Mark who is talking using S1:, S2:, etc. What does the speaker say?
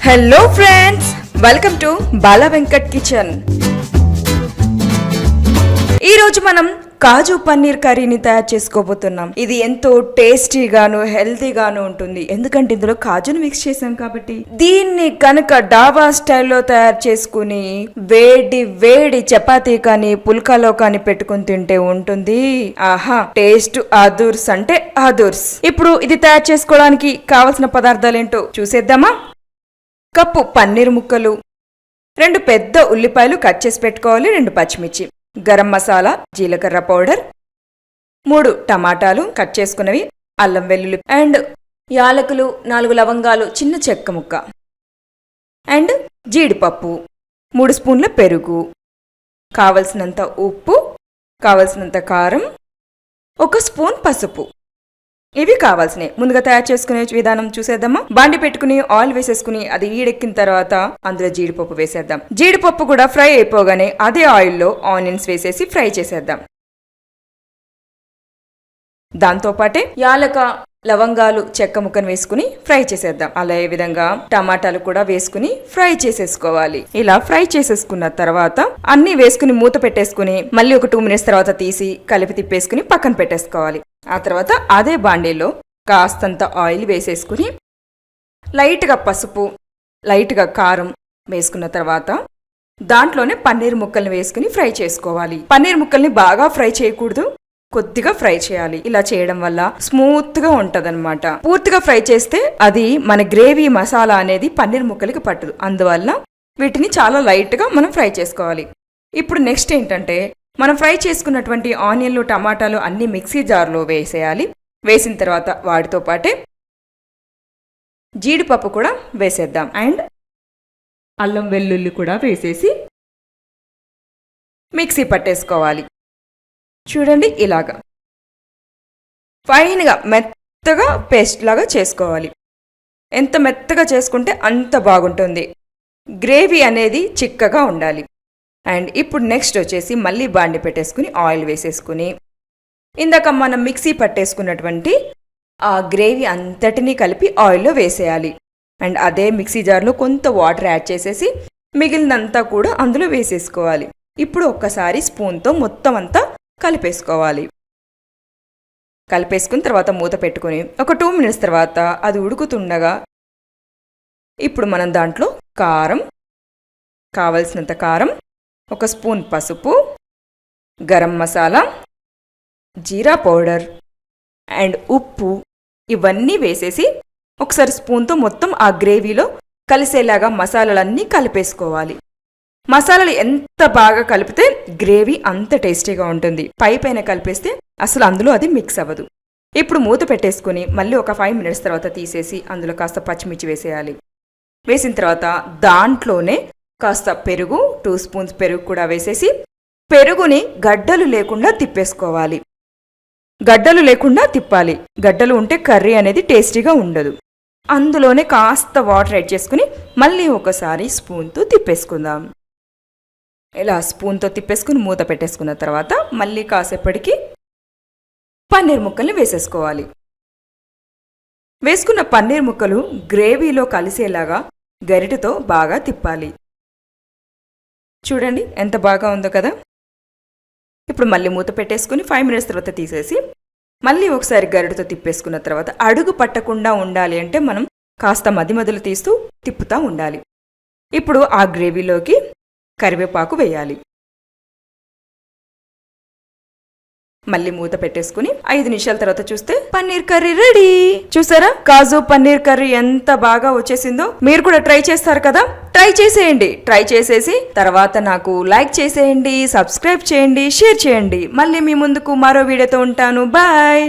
S1: Hello friends, welcome to Bala Venkat kitchen. ఈ రోజు మనం కాజు పన్నీర్ కర్రీని తయారు చేసుకోబోతున్నాం. ఇది ఎంతో టేస్టీగాను హెల్తీగాను ఉంటుంది, ఎందుకంటే ఇందులో కాజును మిక్స్ చేసాం కాబట్టి. దీన్ని కనుక డాబా స్టైల్లో తయారు చేసుకుని వేడి వేడి చపాతీ కానీ పుల్కాలో కానీ పెట్టుకుని తింటే ఉంటుంది. ఆహా, టేస్ట్ అదుర్స్ అంటే అదుర్స్. ఇప్పుడు ఇది తయారు చేసుకోవడానికి కావలసిన పదార్థాలు ఏంటో చూసేద్దామా. కప్పు పన్నీర్ ముక్కలు, 2 పెద్ద ఉల్లిపాయలు కట్ చేసి పెట్టుకోవాలి, 2 పచ్చిమిర్చి, గరం మసాలా, జీలకర్ర పౌడర్, 3 టమాటాలు కట్ చేసుకున్నవి, అల్లం వెల్లుల్లి అండ్ యాలకులు, 4 లవంగాలు చిన్న చెక్క ముక్క అండ్ జీడిపప్పు, 3 స్పూన్ల పెరుగు, కావలసినంత ఉప్పు, కావలసినంత కారం, 1 స్పూన్ పసుపు. ఇవి కావాల్సినవి. ముందుగా తయారు చేసుకునే విధానం చూసేద్దామా. బాండి పెట్టుకుని ఆయిల్ వేసేసుకుని అది ఈడెక్కిన తర్వాత అందులో జీడిపప్పు వేసేద్దాం. జీడిపప్పు కూడా ఫ్రై అయిపోగానే అదే ఆయిల్లో ఆనియన్స్ వేసేసి ఫ్రై చేసేద్దాం. దాంతోపాటే యాలక, లవంగాలు చెక్క ముక్కను వేసుకుని ఫ్రై చేసేద్దాం. అలా ఏ విధంగా టమాటాలు కూడా వేసుకుని ఫ్రై చేసేసుకోవాలి. ఇలా ఫ్రై చేసేసుకున్న తర్వాత అన్ని వేసుకుని మూత పెట్టేసుకుని మళ్ళీ ఒక 2 మినిట్స్ తర్వాత తీసి కలిపి తిప్పేసుకుని పక్కన పెట్టేసుకోవాలి. ఆ తర్వాత అదే బాండీలో కాస్తంత ఆయిల్ వేసేసుకుని లైట్గా పసుపు, లైట్గా కారం వేసుకున్న తర్వాత దాంట్లోనే పన్నీర్ ముక్కల్ని వేసుకుని ఫ్రై చేసుకోవాలి. పన్నీర్ ముక్కల్ని బాగా ఫ్రై చేయకూడదు, కొద్దిగా ఫ్రై చేయాలి. ఇలా చేయడం వల్ల స్మూత్ గా ఉంటదన్నమాట. పూర్తిగా ఫ్రై చేస్తే అది మన గ్రేవీ మసాలా అనేది పన్నీర్ ముక్కలకి పట్టదు. అందువల్ల వీటిని చాలా లైట్ గా మనం ఫ్రై చేసుకోవాలి. ఇప్పుడు నెక్స్ట్ ఏంటంటే, మనం ఫ్రై చేసుకున్నటువంటి ఆనియన్లు, టమాటాలు అన్ని మిక్సీ జార్లో వేసేయాలి. వేసిన తర్వాత వాటితో పాటే జీడిపప్పు కూడా వేసేద్దాం అండ్ అల్లం వెల్లుల్లి కూడా వేసేసి మిక్సీ పట్టేసుకోవాలి. చూడండి, ఇలాగా ఫైన్గా మెత్తగా పేస్ట్ లాగా చేసుకోవాలి. ఎంత మెత్తగా చేసుకుంటే అంత బాగుంటుంది. గ్రేవీ అనేది చిక్కగా ఉండాలి. అండ్ ఇప్పుడు నెక్స్ట్ వచ్చేసి మళ్ళీ బాండి పెట్టేసుకుని ఆయిల్ వేసేసుకుని ఇందాక మనం మిక్సీ పట్టేసుకున్నటువంటి ఆ గ్రేవీ అంతటినీ కలిపి ఆయిల్లో వేసేయాలి. అండ్ అదే మిక్సీ జార్లో కొంత వాటర్ యాడ్ చేసేసి మిగిలినంతా కూడా అందులో వేసేసుకోవాలి. ఇప్పుడు ఒక్కసారి స్పూన్తో మొత్తం అంతా కలిపేసుకోవాలి. కలిపేసుకున్న తర్వాత మూత పెట్టుకుని ఒక 2 మినిట్స్ తర్వాత అది ఉడుకుతుండగా ఇప్పుడు మనం దాంట్లో కారం, కావలసినంత కారం, 1 స్పూన్ పసుపు, గరం మసాలా, జీరా పౌడర్ అండ్ ఉప్పు ఇవన్నీ వేసేసి ఒకసారి స్పూన్తో మొత్తం ఆ గ్రేవీలో కలిసేలాగా మసాలాలన్నీ కలిపేసుకోవాలి. మసాలాలు ఎంత బాగా కలిపితే గ్రేవీ అంత టేస్టీగా ఉంటుంది. పైన కలిపేస్తే అసలు అందులో అది మిక్స్ అవ్వదు. ఇప్పుడు మూత పెట్టేసుకుని మళ్ళీ ఒక 5 మినిట్స్ తర్వాత తీసేసి అందులో కాస్త పచ్చిమిర్చి వేసేయాలి. వేసిన తర్వాత దాంట్లోనే కాస్త పెరుగు, 2 స్పూన్స్ పెరుగు కూడా వేసేసి పెరుగుని గడ్డలు లేకుండా తిప్పేసుకోవాలి. గడ్డలు లేకుండా తిప్పాలి. గడ్డలు ఉంటే కర్రీ అనేది టేస్టీగా ఉండదు. అందులోనే కాస్త వాటర్ యాడ్ చేసుకుని మళ్ళీ ఒకసారి స్పూన్తో తిప్పేసుకుందాం. ఇలా స్పూన్తో తిప్పేసుకుని మూత పెట్టేసుకున్న తర్వాత మళ్ళీ కాసేపటికి పన్నీర్ ముక్కల్ని వేసేసుకోవాలి. వేసుకున్న పన్నీర్ ముక్కలు గ్రేవీలో కలిసేలాగా గరిటెతో బాగా తిప్పాలి. చూడండి ఎంత బాగా ఉందో కదా. ఇప్పుడు మళ్ళీ మూత పెట్టేసుకుని 5 మినిట్స్ తర్వాత తీసేసి మళ్ళీ ఒకసారి గరిటెతో తిప్పేసుకున్న తర్వాత అడుగు పట్టకుండా ఉండాలి అంటే మనం కాస్త మధ్యలో తీస్తూ తిప్పుతూ ఉండాలి. ఇప్పుడు ఆ గ్రేవీలోకి కరివేపాకు వేయాలి. మళ్ళీ మూత పెట్టేసుకుని 5 నిమిషాల తర్వాత చూస్తే పన్నీర్ కర్రీ రెడీ. చూసారా, కాజు పన్నీర్ కర్రీ ఎంత బాగా వచ్చేసిందో. మీరు కూడా ట్రై చేస్తారు కదా, ట్రై చేసేయండి. ట్రై చేసేసి తర్వాత నాకు లైక్ చేసేయండి, సబ్స్క్రైబ్ చేయండి, షేర్ చేయండి. మళ్ళీ మీ ముందుకు మరో వీడియోతో ఉంటాను. బాయ్.